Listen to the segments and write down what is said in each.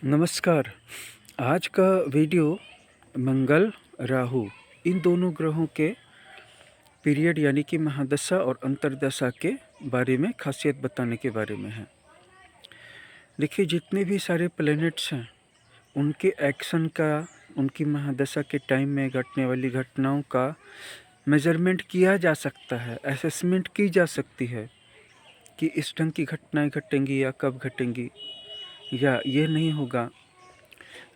नमस्कार। आज का वीडियो मंगल, राहु इन दोनों ग्रहों के पीरियड यानी कि महादशा और अंतर्दशा के बारे में खासियत बताने के बारे में है। देखिए, जितने भी सारे प्लैनेट्स हैं उनके एक्शन का, उनकी महादशा के टाइम में घटने वाली घटनाओं का मेजरमेंट किया जा सकता है, असेसमेंट की जा सकती है कि इस ढंग की घटनाएं घटेंगी या कब घटेंगी या ये नहीं होगा।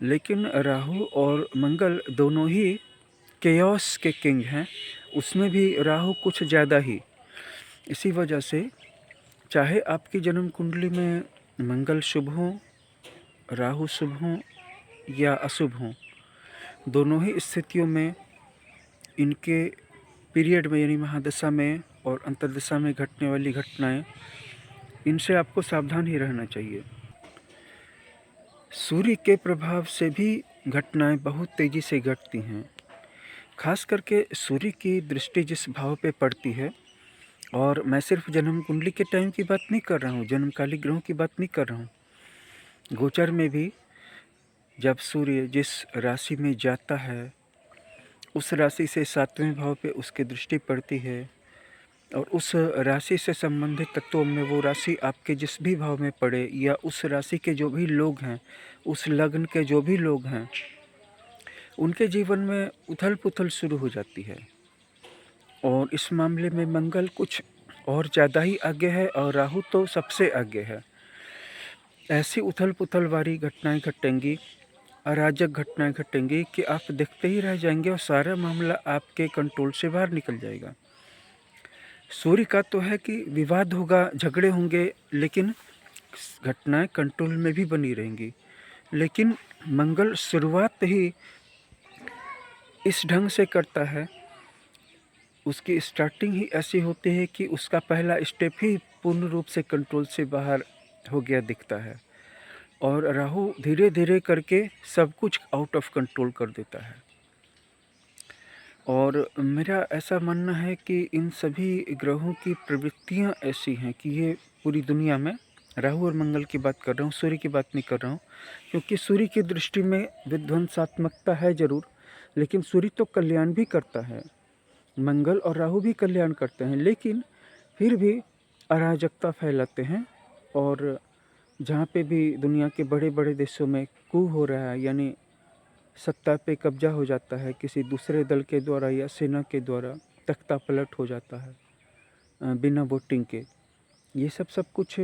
लेकिन राहु और मंगल दोनों ही केओस के किंग हैं, उसमें भी राहु कुछ ज़्यादा ही। इसी वजह से चाहे आपकी जन्म कुंडली में मंगल शुभ हो, राहु शुभ हो या अशुभ हो, दोनों ही स्थितियों में इनके पीरियड में यानी महादशा में और अंतर्दशा में घटने वाली घटनाएं, इनसे आपको सावधान ही रहना चाहिए। सूर्य के प्रभाव से भी घटनाएं बहुत तेज़ी से घटती हैं। खास करके सूर्य की दृष्टि जिस भाव पे पड़ती है, और मैं सिर्फ जन्म कुंडली के टाइम की बात नहीं कर रहा हूँ, जन्मकालिक ग्रहों की बात नहीं कर रहा हूँ। गोचर में भी जब सूर्य जिस राशि में जाता है, उस राशि से 7वें भाव पे उसकी दृष्टि पड़ती है, और उस राशि से संबंधित तत्वों में वो राशि आपके जिस भी भाव में पड़े, या उस राशि के जो भी लोग हैं, उस लग्न के जो भी लोग हैं, उनके जीवन में उथल पुथल शुरू हो जाती है। और इस मामले में मंगल कुछ और ज़्यादा ही आगे है और राहु तो सबसे आगे है। ऐसी उथल पुथल वाली घटनाएं घटेंगी, अराजक घटनाएं घटेंगी कि आप देखते ही रह जाएंगे और सारा मामला आपके कंट्रोल से बाहर निकल जाएगा। सूर्य का तो है कि विवाद होगा, झगड़े होंगे, लेकिन घटनाएं कंट्रोल में भी बनी रहेंगी। लेकिन मंगल शुरुआत ही इस ढंग से करता है, उसकी स्टार्टिंग ही ऐसी होती है कि उसका पहला स्टेप ही पूर्ण रूप से कंट्रोल से बाहर हो गया दिखता है, और राहु धीरे धीरे करके सब कुछ आउट ऑफ कंट्रोल कर देता है। और मेरा ऐसा मानना है कि इन सभी ग्रहों की प्रवृत्तियां ऐसी हैं कि ये पूरी दुनिया में, राहु और मंगल की बात कर रहा हूँ, सूर्य की बात नहीं कर रहा हूँ, क्योंकि सूर्य की दृष्टि में विध्वंसात्मकता है ज़रूर, लेकिन सूर्य तो कल्याण भी करता है, मंगल और राहु भी कल्याण करते हैं, लेकिन फिर भी अराजकता फैलाते हैं। और जहाँ पे भी दुनिया के बड़े बड़े देशों में कू हो रहा है, यानी सत्ता पे कब्जा हो जाता है किसी दूसरे दल के द्वारा या सेना के द्वारा, तख्ता पलट हो जाता है बिना वोटिंग के, ये सब कुछ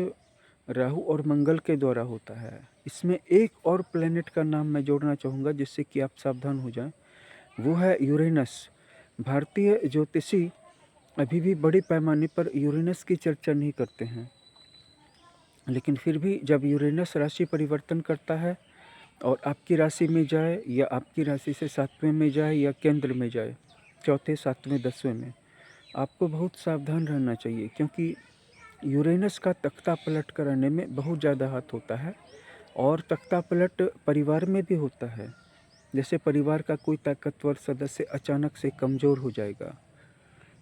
राहु और मंगल के द्वारा होता है। इसमें एक और प्लेनेट का नाम मैं जोड़ना चाहूँगा जिससे कि आप सावधान हो जाएं, वो है यूरेनस। भारतीय ज्योतिषी अभी भी बड़े पैमाने पर यूरेनस की चर्चा नहीं करते हैं, लेकिन फिर भी जब यूरेनस राशि परिवर्तन करता है और आपकी राशि में जाए, या आपकी राशि से 7वें में जाए या केंद्र में जाए, चौथे, 7वें, 10वें में, आपको बहुत सावधान रहना चाहिए, क्योंकि यूरेनस का तख्ता पलट कराने में बहुत ज़्यादा हाथ होता है। और तख्ता पलट परिवार में भी होता है, जैसे परिवार का कोई ताकतवर सदस्य अचानक से कमज़ोर हो जाएगा,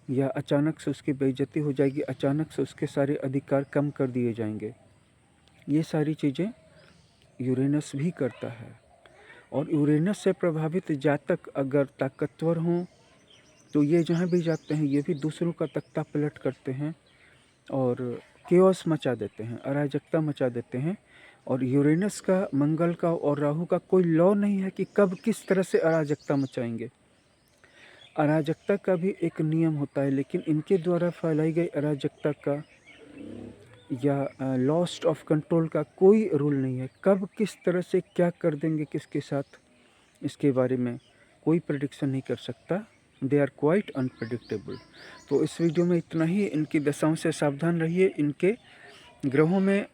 या अचानक से उसकी बेइज्जती हो जाएगी, अचानक से उसके सारे अधिकार कम कर दिए जाएंगे। ये सारी चीज़ें यूरेनस भी करता है। और यूरेनस से प्रभावित जातक अगर ताकतवर हों तो ये जहाँ भी जाते हैं ये भी दूसरों का तख्ता पलट करते हैं और केओस मचा देते हैं, अराजकता मचा देते हैं। और यूरेनस का, मंगल का और राहु का कोई लॉ नहीं है कि कब किस तरह से अराजकता मचाएंगे। अराजकता का भी एक नियम होता है, लेकिन इनके द्वारा फैलाई गई अराजकता का या लॉस्ट ऑफ कंट्रोल का कोई रूल नहीं है। कब किस तरह से क्या कर देंगे किसके साथ, इसके बारे में कोई प्रेडिक्शन नहीं कर सकता। They are quite unpredictable. तो इस वीडियो में इतना ही। इनकी दशाओं से सावधान रहिए। इनके ग्रहों में,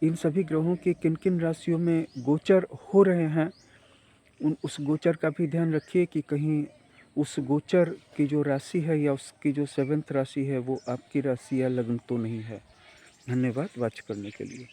इन सभी ग्रहों के किन किन राशियों में गोचर हो रहे हैं, उस गोचर का भी ध्यान रखिए कि कहीं उस गोचर की जो राशि है या उसकी जो 7th राशि है वो आपकी राशि या लग्न तो नहीं है। धन्यवाद वॉच करने के लिए।